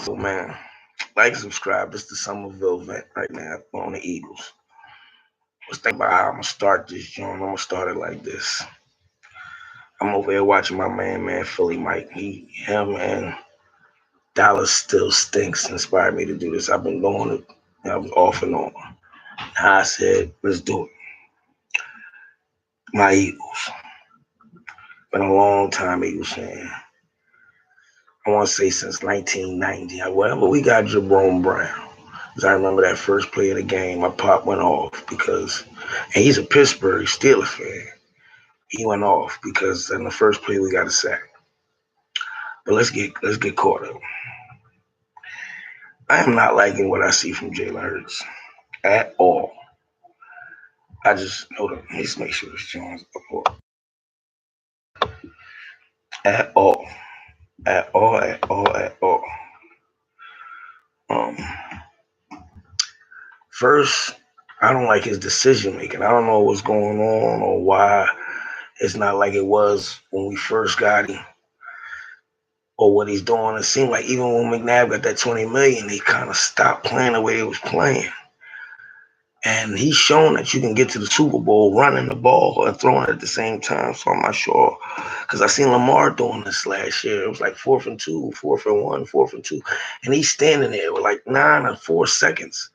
So, man, like, subscribe. This is the Somerville vent right now on the Eagles. Let's think about how I'm going to start this joint. I'm going to start it like this. I'm over here watching my man, Philly Mike. Him and Dallas Still Stinks inspired me to do this. I've been doing it. I was off and on. I said, let's do it. My Eagles. Been a long time Eagles fan. I want to say since 1990. Whatever we got Jerome Brown. Because I remember that first play of the game, my pop went off because, and he's a Pittsburgh Steelers fan. He went off because in the first play we got a sack. But let's get caught up. I am not liking what I see from Jalen Hurts at all. I just hold on. Let's make sure this Jones up at all, at all. Um, First, I don't like his decision making. I don't know what's going on or why it's not like it was when we first got him or what he's doing. It seemed like even when McNabb got that 20 million, he kind of stopped playing the way he was playing. And he's shown that you can get to the Super Bowl running the ball and throwing it at the same time. So I'm not sure. Because I seen Lamar doing this last year. It was like 4th and 2, 4th and 1, 4th and 2. And he's standing there with like 9 or 4 seconds.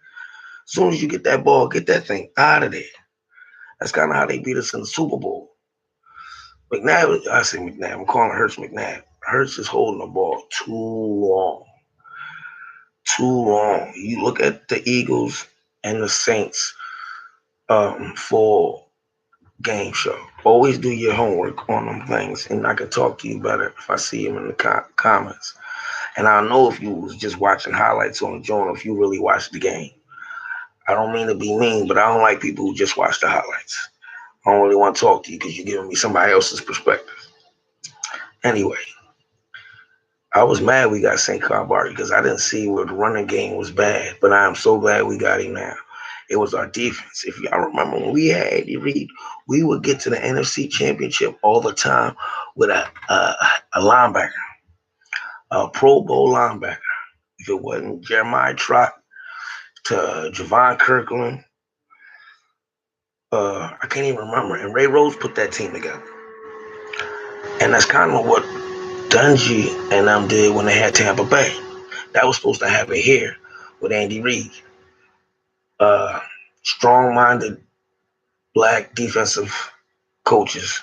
As soon as you get that ball, get that thing out of there. That's kind of how they beat us in the Super Bowl. McNabb, I say McNabb. I'm calling Hurts McNabb. Hurts is holding the ball too long. Too long. You look at the Eagles and the Saints for game show. Always do your homework on them things, and I can talk to you better if I see them in the comments. And I know if you was just watching highlights on the joint, if you really watched the game. I don't mean to be mean, but I don't like people who just watch the highlights. I don't really want to talk to you because you're giving me somebody else's perspective. Anyway, I was mad we got St. Cloud because I didn't see where the running game was bad, but I am so glad we got him now. It was our defense. If y'all remember when we had Andy Reid, we would get to the NFC Championship all the time with a linebacker, a Pro Bowl linebacker. If it wasn't Jeremiah Trott to Javon Kirkland, I can't even remember. And Ray Rhodes put that team together. And that's kind of what Dungy and them did when they had Tampa Bay. That was supposed to happen here with Andy Reid. Strong-minded black defensive coaches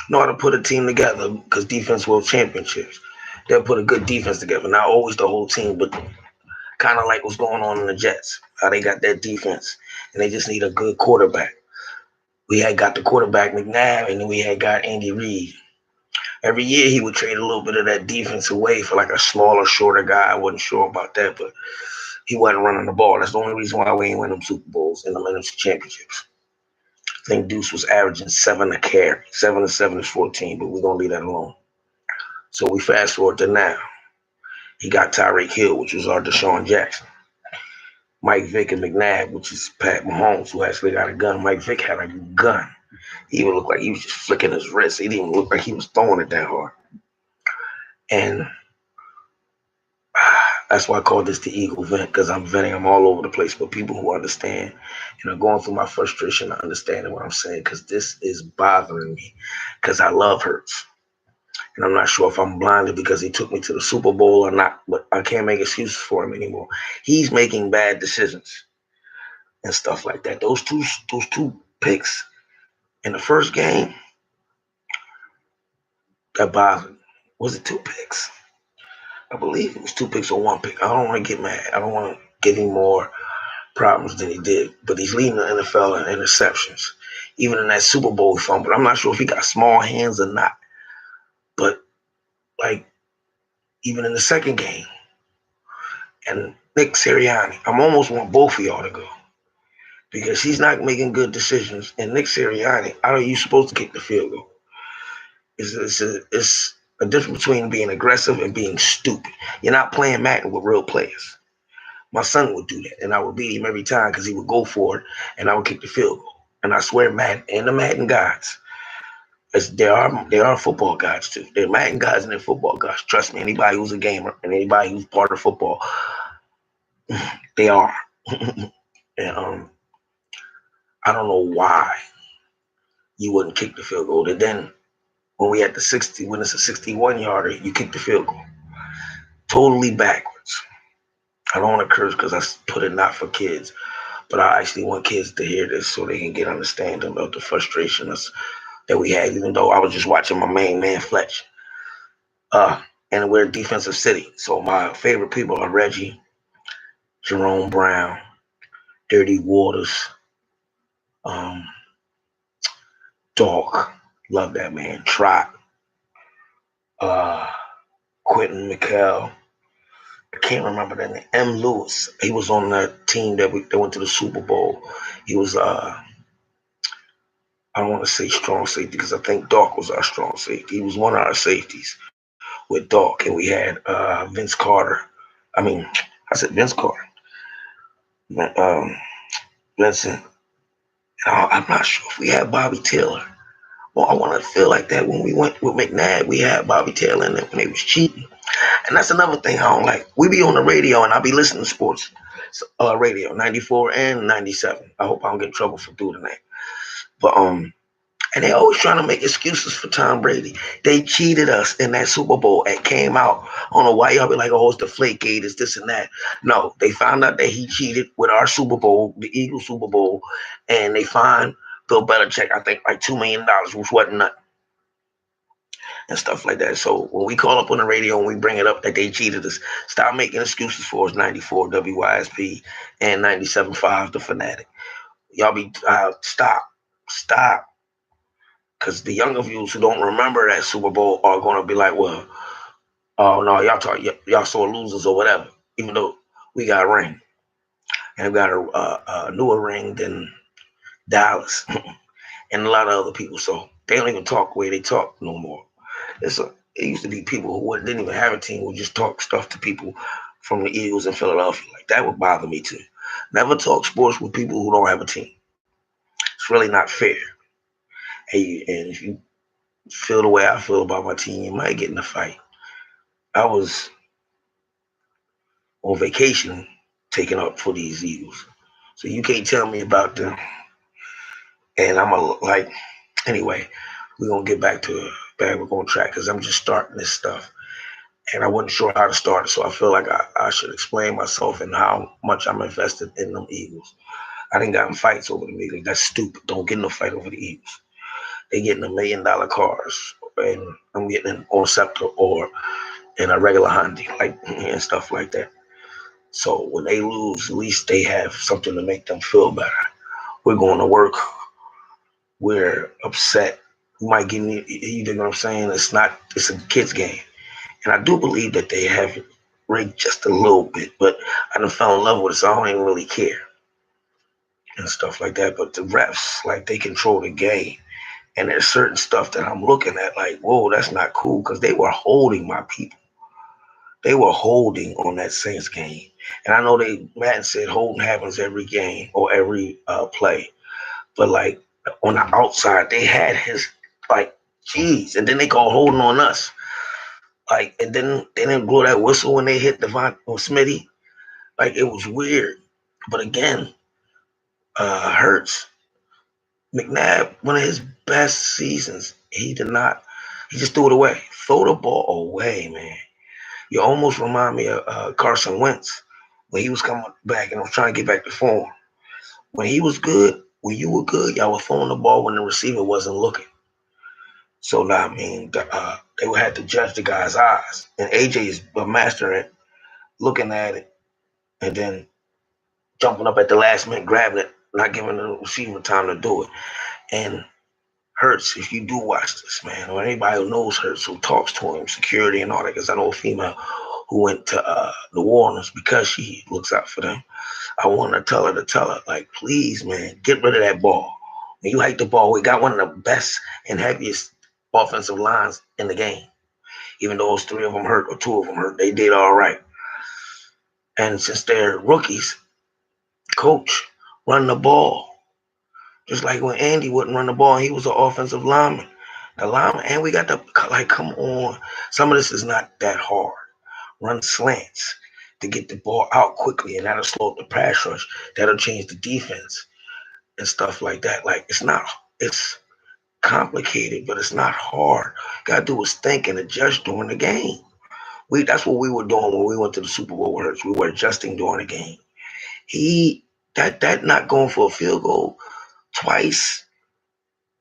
know how to put a team together because defense world championships. They'll put a good defense together. Not always the whole team, but kind of like what's going on in the Jets. How they got that defense, and they just need a good quarterback. We had got the quarterback McNabb, and then we had got Andy Reid. Every year he would trade a little bit of that defense away for like a smaller, shorter guy. I wasn't sure about that, but he wasn't running the ball. That's the only reason why we ain't win them Super Bowls and the NFC championships. I think Deuce was averaging 7 a carry. 7 and 7 is 14, but we're going to leave that alone. So we fast forward to now. He got Tyreek Hill, which was our Deshaun Jackson. Mike Vick and McNabb, which is Pat Mahomes, who actually got a gun. Mike Vick had a gun. He even looked like he was just flicking his wrist. He didn't even look like he was throwing it that hard. And that's why I call this the Eagle vent, because I'm venting them all over the place. But people who understand and are going through my frustration are understanding what I'm saying, because this is bothering me, because I love Hurts. And I'm not sure if I'm blinded because he took me to the Super Bowl or not, but I can't make excuses for him anymore. He's making bad decisions and stuff like that. Those two picks in the first game, that bothered me. Was it 2 picks? I believe it was 2 picks or 1 pick. I don't want to get mad. I don't want to give him more problems than he did. But he's leading the NFL in interceptions. Even in that Super Bowl he fumbled. I'm not sure if he got small hands or not. But, like, even in the second game, and Nick Sirianni, I'm almost want both of y'all to go. Because he's not making good decisions. And Nick Sirianni, how are you supposed to kick the field goal? It's a difference between being aggressive and being stupid. You're not playing Madden with real players. My son would do that, and I would beat him every time because he would go for it, and I would kick the field goal. And I swear, Madden and the Madden guys, There are football guys too. They're Madden guys and they're football guys. Trust me, anybody who's a gamer and anybody who's part of football, they are. And I don't know why you wouldn't kick the field goal. And then when we had the 60, when it's a 61-yarder, you kick the field goal. Totally backwards. I don't want to curse because I put it not for kids, but I actually want kids to hear this so they can get understanding of the frustration that we had, even though I was just watching my main man Fletch. And we're a defensive city. So my favorite people are Reggie, Jerome Brown, Dirty Waters, um, Dog. Love that man. Trot, uh, Quentin McHale. I can't remember that name. M. Lewis. He was on that team that went to the Super Bowl. He was I don't want to say strong safety because I think Doc was our strong safety. He was one of our safeties with Doc, and we had Vince Carter. I mean, I said Vince Carter. Um, Vincent. I'm not sure if we had Bobby Taylor. Well, I want to feel like that when we went with McNabb, we had Bobby Taylor in it when they was cheating. And that's another thing I don't like. We be on the radio and I be listening to sports radio, 94 and 97. I hope I don't get in trouble for doing that. But and they always trying to make excuses for Tom Brady. They cheated us in that Super Bowl. It came out. I don't know why y'all be like, oh, it's the Flake Gate, it's this and that. No, they found out that he cheated with our Super Bowl, the Eagles Super Bowl, and they fined Bill Belichick, I think, like $2 million, which wasn't nothing, and stuff like that. So when we call up on the radio and we bring it up that they cheated us, stop making excuses for us. 94 WYSP and 97.5 The Fanatic. Y'all be stop. Because the younger viewers who don't remember that Super Bowl are going to be like, well, oh no, y'all saw losers or whatever. Even though we got a ring, and we got a newer ring than Dallas and a lot of other people. So they don't even talk the way they talk no more. It used to be people who didn't even have a team who just talk stuff to people from the Eagles in Philadelphia. Like that would bother me too. Never talk sports with people who don't have a team. It's really not fair. And if you feel the way I feel about my team, you might get in a fight. I was on vacation taking up for these Eagles. So you can't tell me about them. And like, anyway, we're going to get back on track because I'm just starting this stuff. And I wasn't sure how to start it. So I feel like I should explain myself and how much I'm invested in them Eagles. I didn't got in fights over the Eagles. That's stupid. Don't get in a fight over the Eagles. They getting $1 million cars. And I'm getting an on Scepter or in a regular Hyundai, like, and stuff like that. So when they lose, at least they have something to make them feel better. We're going to work. We're upset. We might get me, you know what I'm saying? It's a kids game. And I do believe that they have it rigged just a little bit, but I done fell in love with it, so I don't even really care and stuff like that. But the refs, like, they control the game. And there's certain stuff that I'm looking at like, whoa, that's not cool, because they were holding my people. They were holding on that Saints game. And I know Madden said holding happens every game or every play. But like on the outside, they had his like, geez. And then they called holding on us. Like, and then they didn't blow that whistle when they hit Devon or Smitty. Like, it was weird. But again, Hurts, McNabb, one of his best seasons, he just threw it away. Throw the ball away, man. You almost remind me of Carson Wentz when he was coming back and I was trying to get back to form. When he was good, when you were good, y'all were throwing the ball when the receiver wasn't looking. So now, I mean, they would have to judge the guy's eyes. And AJ is a master at looking at it and then jumping up at the last minute, grabbing it, not giving the receiver time to do it. And Hurts, if you do watch this, man, or anybody who knows Hurts, who talks to him, security and all that, because I know a female who went to New Orleans because she looks out for them. I want to tell her, like, please, man, get rid of that ball. When you hike the ball, we got one of the best and heaviest offensive lines in the game. Even though those 3 of them hurt or 2 of them hurt, they did all right. And since they're rookies, coach, run the ball. Just like when Andy wouldn't run the ball, he was an offensive lineman. The line, and we got the like. Come on, some of this is not that hard. Run slants to get the ball out quickly, and that'll slow up the pass rush. That'll change the defense and stuff like that. Like it's not. It's complicated, but it's not hard. Gotta do is think and adjust during the game. That's what we were doing when we went to the Super Bowl with Hurts. We were adjusting during the game. He that not going for a field goal twice,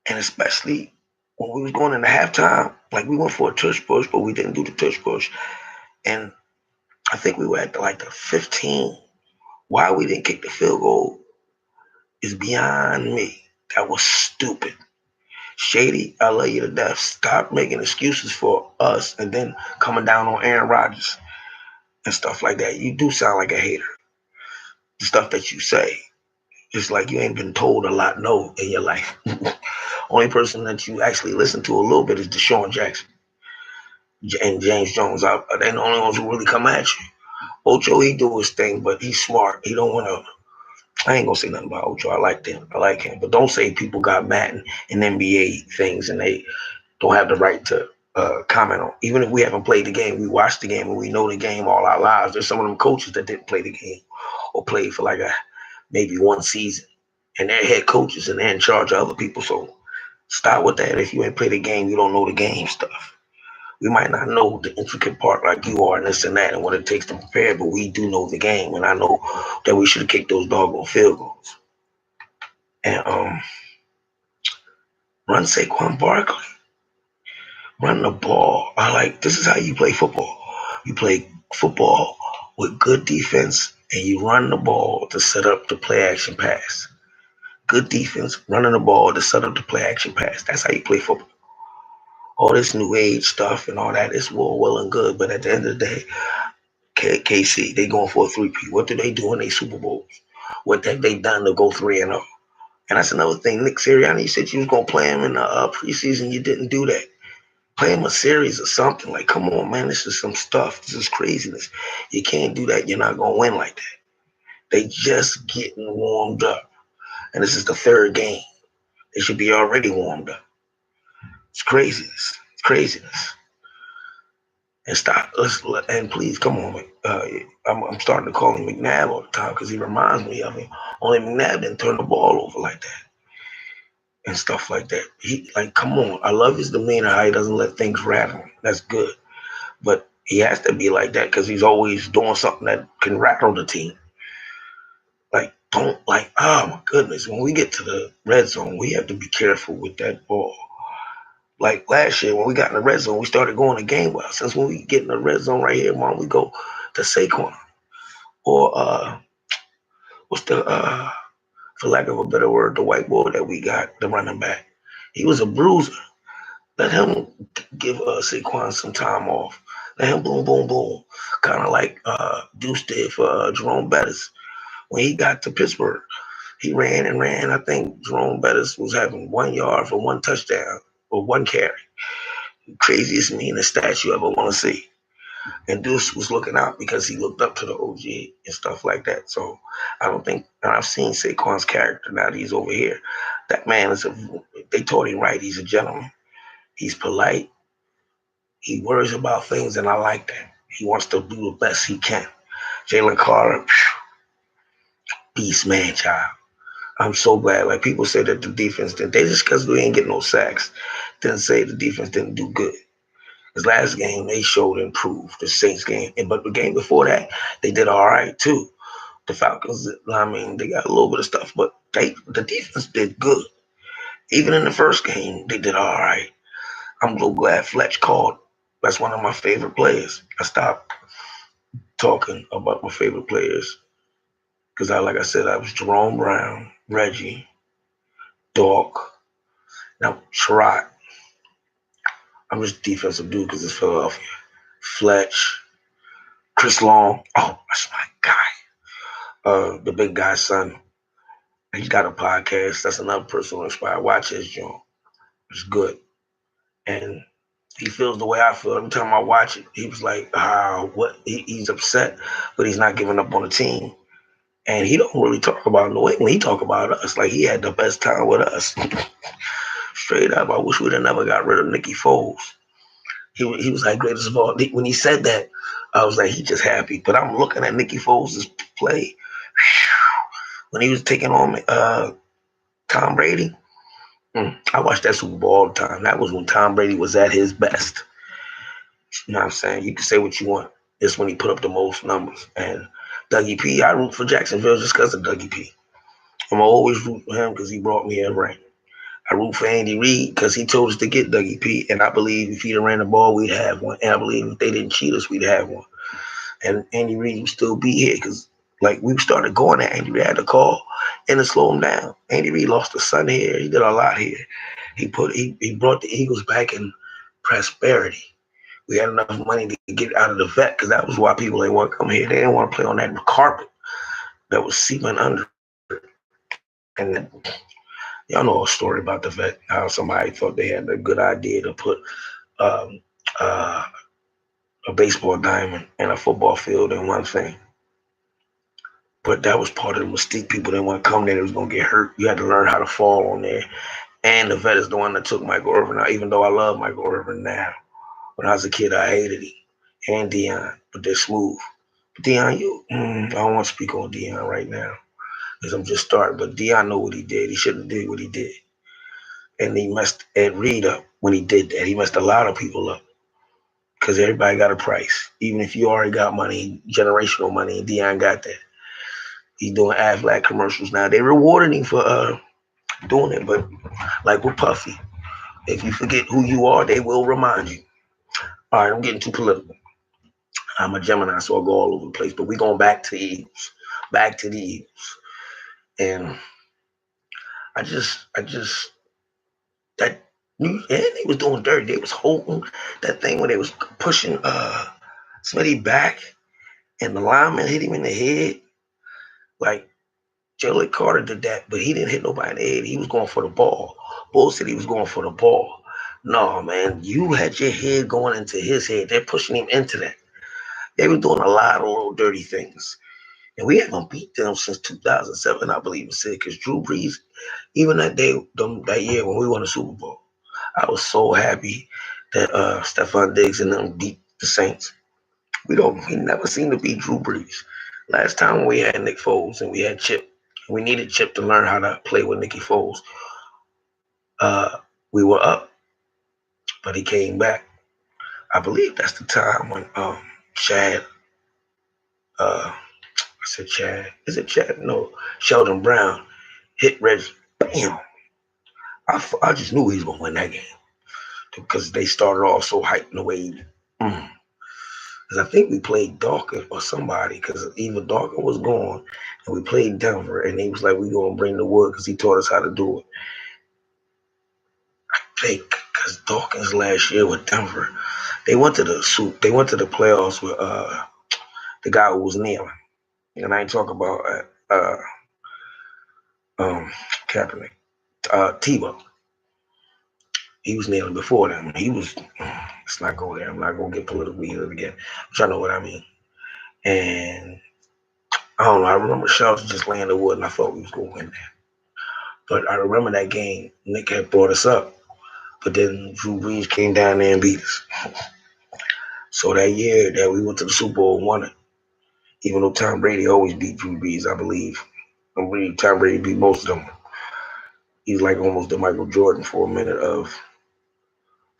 and especially when we was going into halftime, like we went for a tush push, but we didn't do the tush push. And I think we were at like the 15. Why we didn't kick the field goal is beyond me. That was stupid. Shady, I love you to death. Stop making excuses for us and then coming down on Aaron Rodgers and stuff like that. You do sound like a hater. The stuff that you say, it's like you ain't been told a lot no in your life. Only person that you actually listen to a little bit is Deshaun Jackson and James Jones. They're the only ones who really come at you. Ocho, he do his thing, but he's smart. He don't want to. I ain't gonna say nothing about Ocho. I like him. But don't say people got mad in NBA things and they don't have the right to comment on. Even if we haven't played the game, we watched the game and we know the game all our lives. There's some of them coaches that didn't play the game or played for like maybe one season, and they're head coaches and they're in charge of other people. So start with that. If you ain't played the game, you don't know the game stuff. We might not know the intricate part like you are and this and that and what it takes to prepare, but we do know the game. And I know that we should have kicked those doggone field goals. And run Saquon Barkley. Run the ball. This is how you play football. You play football with good defense and you run the ball to set up the play action pass. Good defense, running the ball to set up the play action pass. That's how you play football. All this new age stuff and all that is well and good, but at the end of the day, KC, they going for a 3P. What do they do in their Super Bowls? What have they done to go 3-0? And that's another thing. Nick Sirianni, you said you was going to play him in the preseason. You didn't do that. Play him a series or something. Like, come on, man. This is some stuff. This is craziness. You can't do that. You're not going to win like that. They just getting warmed up. And this is the third game. They should be already warmed up. It's craziness. It's craziness. And stop. And please, come on. I'm starting to call him McNabb all the time because he reminds me of him. Only McNabb didn't turn the ball over like that and stuff like that. Come on. I love his demeanor, how he doesn't let things rattle him. That's good. But he has to be like that because he's always doing something that can rattle the team. Oh my goodness. When we get to the red zone, we have to be careful with that ball. Like last year, when we got in the red zone, we started going the game well. Since when we get in the red zone right here, why don't we go to Saquon? Or what's the for lack of a better word, the white boy that we got, the running back. He was a bruiser. Let him give Saquon some time off. Let him boom, boom, boom. Kind of like Deuce did for Jerome Bettis. When he got to Pittsburgh, he ran and ran. I think Jerome Bettis was having 1 yard for one touchdown or one carry. Craziest, meanest stats you ever want to see. And Deuce was looking out because he looked up to the OG and stuff like that. So I don't think, and I've seen Saquon's character now that he's over here. That man they taught him right. He's a gentleman. He's polite. He worries about things, and I like that. He wants to do the best he can. Jalen Carter, beast man, child. I'm so glad. Like people say that the defense didn't. They just because we ain't get no sacks didn't say the defense didn't do good. This last game they showed improved. The Saints game, but the game before that they did all right too. The Falcons, I mean, they got a little bit of stuff, but the defense did good. Even in the first game, they did all right. I'm so glad Fletch called. That's one of my favorite players. I stopped talking about my favorite players because like I said, I was Jerome Brown, Reggie, Dork, now Sherrod. I'm just defensive dude because it's Philadelphia. Fletch, Chris Long. Oh, that's my guy. The big guy's son. He's got a podcast. That's another person who inspired. Watch his joint. It's good. And he feels the way I feel. Every time I watch it, he was like, what? He's upset, but he's not giving up on the team. And he don't really talk about New England. He talk about us like he had the best time with us. Straight up, I wish we'd have never got rid of Nicky Foles. He was like greatest of all. When he said that, I was like, he just happy. But I'm looking at Nicky Foles' play when he was taking on Tom Brady. I watched that Super Bowl all the time. That was when Tom Brady was at his best. You know what I'm saying? You can say what you want. It's when he put up the most numbers. And Dougie P, I root for Jacksonville just because of Dougie P. I'm always root for him because he brought me a ring. I root for Andy Reid because he told us to get Dougie P. And I believe if he'd have ran the ball, we'd have one. And I believe if they didn't cheat us, we'd have one. And Andy Reid would still be here because, like, we started going at Andy Reid. I had to call and to slow him down. Andy Reid lost a son here. He did a lot here. He brought the Eagles back in prosperity. We had enough money to get out of the vet because that was why people didn't want to come here. They didn't want to play on that carpet that was seeping under it. And y'all know a story about the vet, how somebody thought they had a good idea to put um, uh, a baseball diamond in a football field in one thing. But that was part of the mystique. People didn't want to come there. They was going to get hurt. You had to learn how to fall on there. And the vet is the one that took Michael Irvin out, even though I love Michael Irvin now. When I was a kid, I hated him. And Deion, but they're smooth. But Deion, I don't want to speak on Deion right now because I'm just starting. But Deion know what he did. He shouldn't have did what he did. And he messed Ed Reed up when he did that. He messed a lot of people up because everybody got a price. Even if you already got money, generational money, and Deion got that. He's doing Aflac commercials now. They rewarded him for doing it, but like with Puffy, if you forget who you are, they will remind you. All right, I'm getting too political. I'm a Gemini, so I go all over the place. But we're going back to the Eagles. Back to the Eagles. And I just that and they was doing dirty. They was holding that thing when they was pushing Smitty back and the lineman hit him in the head. Like Jalen Carter did that, but he didn't hit nobody in the head. He was going for the ball. Bull said he was going for the ball. No, man, you had your head going into his head. They're pushing him into that. They were doing a lot of little dirty things. And we haven't beat them since 2007, I believe it said, because Drew Brees, even that year when we won the Super Bowl, I was so happy that Stephon Diggs and them beat the Saints. We never seem to beat Drew Brees. Last time we had Nick Foles and we had Chip, we needed Chip to learn how to play with Nicky Foles. We were up, but he came back. I believe that's the time when Chad, I said Chad, is it Chad? No, Sheldon Brown hit Reggie. Bam! I just knew he was going to win that game because they started off so hyped in the way. Because I think we played Dawkins or somebody because either Dawkins was gone and we played Denver and he was like, we going to bring the wood because he taught us how to do it. I think because Dawkins last year with Denver, they went to the playoffs with the guy who was kneeling. And I ain't talking about Kaepernick. Tebow. He was kneeling before them. Let's not go there. I'm not going to get political either again. But y'all know what I mean. And I don't know. I remember Shelton just laying the wood and I thought we was going to win that. But I remember that game. Nick had brought us up. But then Drew Brees came down there and beat us. So that year that we went to the Super Bowl and won it, even though Tom Brady always beat Drew Brees, I believe. I believe Tom Brady beat most of them. He's like almost the Michael Jordan for a minute of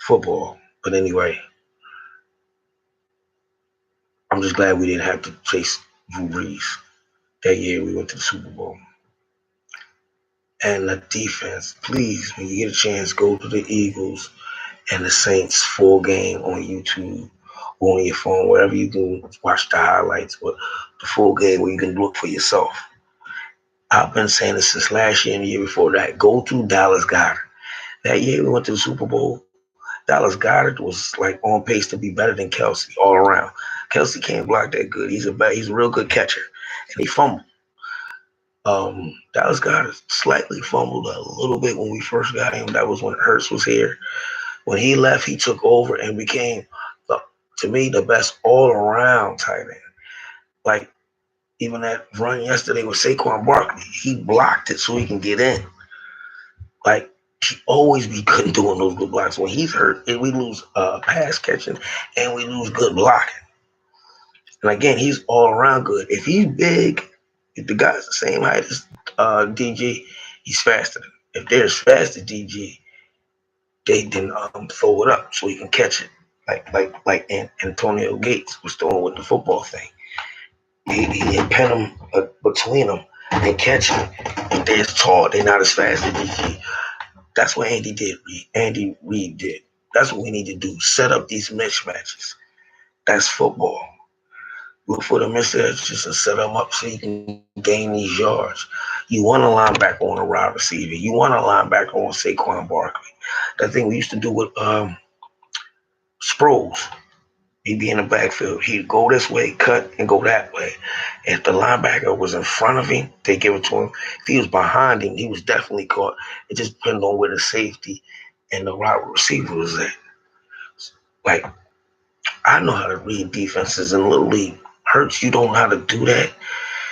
football. But anyway, I'm just glad we didn't have to chase Drew Brees. That year we went to the Super Bowl. And the defense, please, when you get a chance, go to the Eagles and the Saints full game on YouTube or on your phone, wherever you can watch the highlights, but the full game where you can look for yourself. I've been saying this since last year and the year before that. Go to Dallas Goedert. That year we went to the Super Bowl. Dallas Goedert was like on pace to be better than Kelsey all around. Kelsey can't block that good. He's a real good catcher, and he fumbled. Dallas Goedert slightly fumbled a little bit when we first got him. That was when Hurts was here. When he left, he took over and became, to me, the best all-around tight end. Like, even that run yesterday with Saquon Barkley, he blocked it so he can get in. Like, he always be good doing those good blocks. When he's hurt, we lose pass catching and we lose good blocking. And again, he's all around good. If he's big, if the guy's the same height as DG, he's faster. If they're as fast as DG, they then throw it up so he can catch it. Like Antonio Gates was doing with the football thing. He pin them between them and catch them. If they're as tall, they're not as fast as DG. That's what Andy Reid did. That's what we need to do. Set up these mismatches. That's football. Look for the mismatches and set them up so you can gain these yards. You want a linebacker on a wide receiver. You want a linebacker on Saquon Barkley. That thing we used to do with Sproles. He'd be in the backfield. He'd go this way, cut, and go that way. If the linebacker was in front of him, they give it to him. If he was behind him, he was definitely caught. It just depended on where the safety and the wide receiver was at. Like, I know how to read defenses in Little League. Hurts, you don't know how to do that,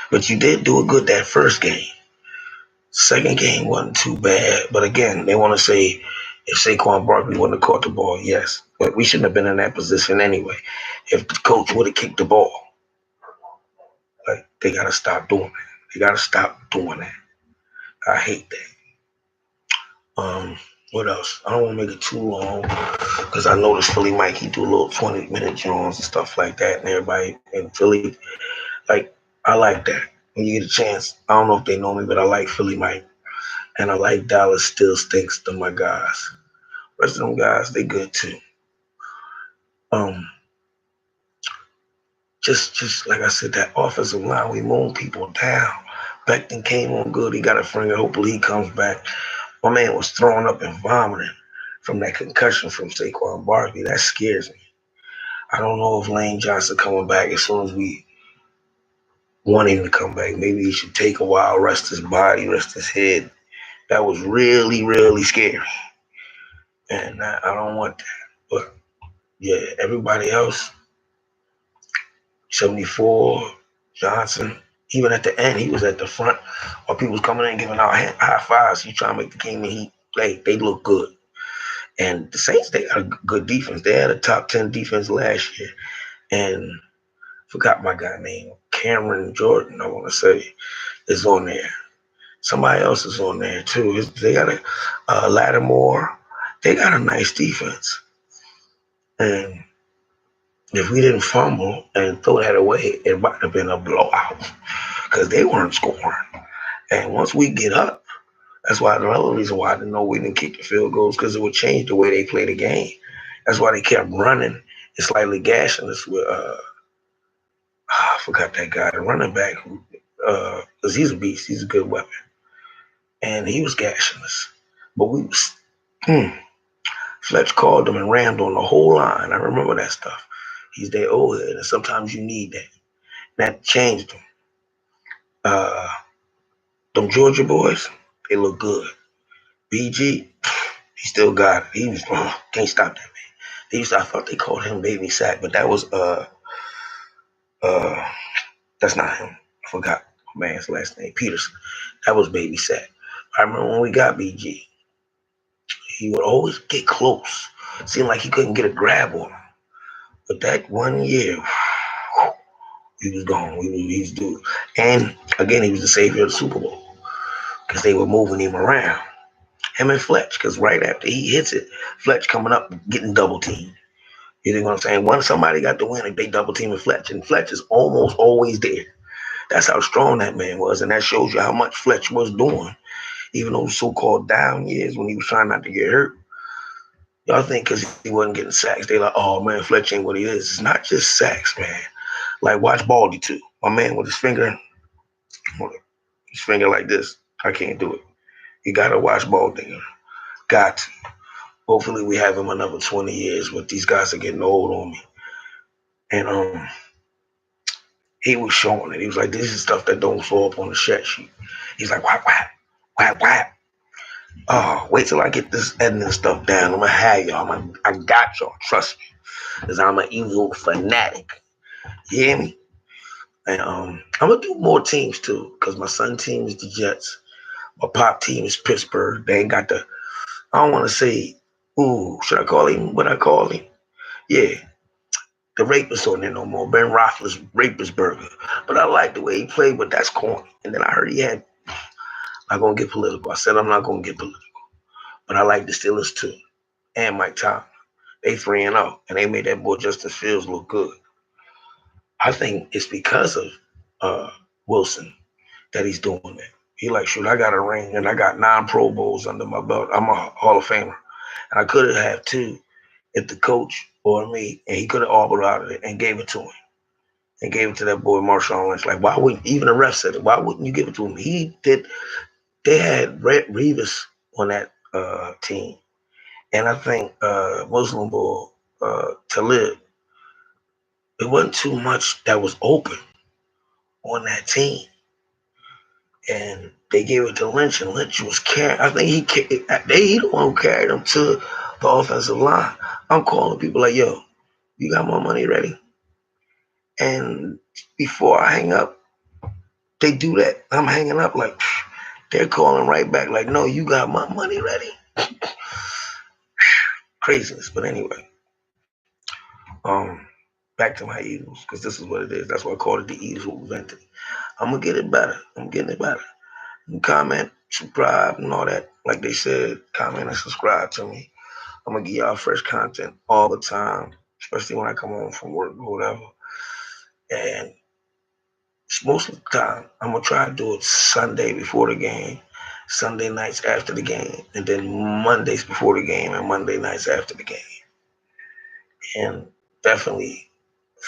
but you did do it good that first game. Second game wasn't too bad, but again, they want to say if Saquon Barkley wouldn't have caught the ball, yes, but we shouldn't have been in that position anyway. If the coach would have kicked the ball, like they gotta stop doing that. They gotta stop doing that. I hate that. What else? I don't want to make it too long because I noticed Philly Mike he do a little 20-minute Jones and stuff like that, and everybody in Philly like I like that. When you get a chance, I don't know if they know me, but I like Philly Mike. And I like Dallas still stinks to my guys. Rest of them guys, they good too. Um, just like I said, that offensive line, we mown people down. Becton came on good. He got a finger. Hopefully he comes back. My man was throwing up and vomiting from that concussion from Saquon Barkley. That scares me. I don't know if Lane Johnson coming back as soon as we want him to come back. Maybe he should take a while, rest his body, rest his head. That was really, really scary. And I don't want that. But yeah, everybody else, 74, Johnson, even at the end, he was at the front while people was coming in giving out high fives. He trying to make the game and he played. They look good. And the Saints, they got a good defense. They had a top 10 defense last year. And forgot my guy name, Cameron Jordan, I want to say, is on there. Somebody else is on there too. They got a Lattimore. They got a nice defense. And if we didn't fumble and throw that away, it might have been a blowout because they weren't scoring. And once we get up, that's why the other reason why I didn't know we didn't kick the field goals because it would change the way they play the game. That's why they kept running and slightly gashing us with I forgot that guy, the running back, because he's a beast, he's a good weapon, and he was gashing us. But we was, Fletch called them and rammed on the whole line. I remember that stuff. He's their old head, and sometimes you need that. That changed them. Uh, them Georgia boys, they look good. BG, he still got it. He was can't stop that man. I thought they called him Baby Sack, but that was uh that's not him. I forgot my man's last name, Peterson. That was Baby Sack. I remember when we got BG, he would always get close. Seemed like he couldn't get a grab on him. But that one year, he was gone. He was due. And again, he was the savior of the Super Bowl because they were moving him around. Him and Fletch, because right after he hits it, Fletch coming up getting double teamed. You know what I'm saying? Once somebody got the win, they double teaming Fletch, and Fletch is almost always there. That's how strong that man was, and that shows you how much Fletch was doing, even those so-called down years when he was trying not to get hurt. Y'all think because he wasn't getting sacks, they like, oh man, Fletch ain't what he is. It's not just sacks, man. Like watch Baldy too. My man with his finger like this. I can't do it. You gotta watch Baldy. Got to. Hopefully we have him another 20 years, but these guys are getting old on me. And he was showing it. He was like, this is stuff that don't show up on the chat sheet. He's like, whap, whap, whap, whap. Oh, wait till I get this editing stuff down. I'm gonna have y'all. I got y'all. Trust me. Because I'm an evil fanatic. You hear me? And I'm gonna do more teams too. Because my son team is the Jets. My pop team is Pittsburgh. They ain't got the I don't want to say, ooh, should I call him what I call him? Yeah, the rapist on there no more. Ben Roethlisberger. But I like the way he played, but that's corny. And then I heard he had, I'm not going to get political. I said I'm not going to get political. But I like the Steelers too. And Mike Tomlin. They 3-0. And they made that boy Justin Fields look good. I think it's because of Wilson that he's doing that. He like, shoot, I got a ring and I got 9 Pro Bowls under my belt. I'm a Hall of Famer. And I could have had 2 if the coach or me, and he could have audibled out of it and gave it to him. And gave it to that boy Marshawn Lynch. Like, why wouldn't, even the ref said it, why wouldn't you give it to him? He did. They had Revis on that team. And I think Muslim boy, Talib, it wasn't too much that was open on that team. And they gave it to Lynch, and Lynch was carrying. I think he the one who carried them to the offensive line. I'm calling people like, yo, you got my money ready? And before I hang up, they do that. I'm hanging up like, they're calling right back like, no, you got my money ready? Craziness. But anyway, back to my Eagles, because this is what it is. That's why I called it the Eagles with vinting. I'm going to get it better. I'm getting it better. Comment, subscribe, and all that. Like they said, comment and subscribe to me. I'm going to give y'all fresh content all the time, especially when I come home from work or whatever. And most of the time, I'm going to try to do it Sunday before the game, Sunday nights after the game, and then Mondays before the game and Monday nights after the game. And definitely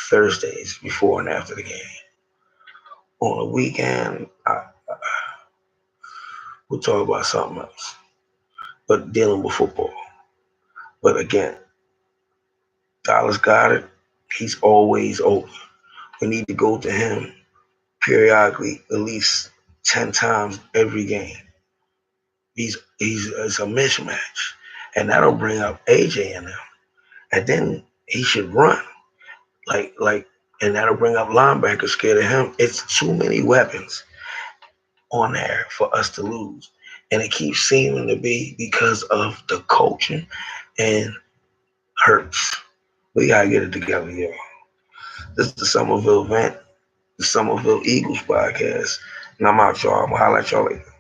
Thursdays before and after the game. On the weekend, we'll talk about something else, but dealing with football. But again, Dallas got it. He's always open. We need to go to him periodically, at least 10 times every game. It's a mismatch, and that'll bring up AJ in him, and then he should run like, and that'll bring up linebackers scared of him. It's too many weapons on there for us to lose, and it keeps seeming to be because of the coaching and Hurts. We gotta get it together, y'all. This is the Somerville Vent, the Somerville Eagles podcast, and I'm out, y'all. I'm gonna holler at y'all later.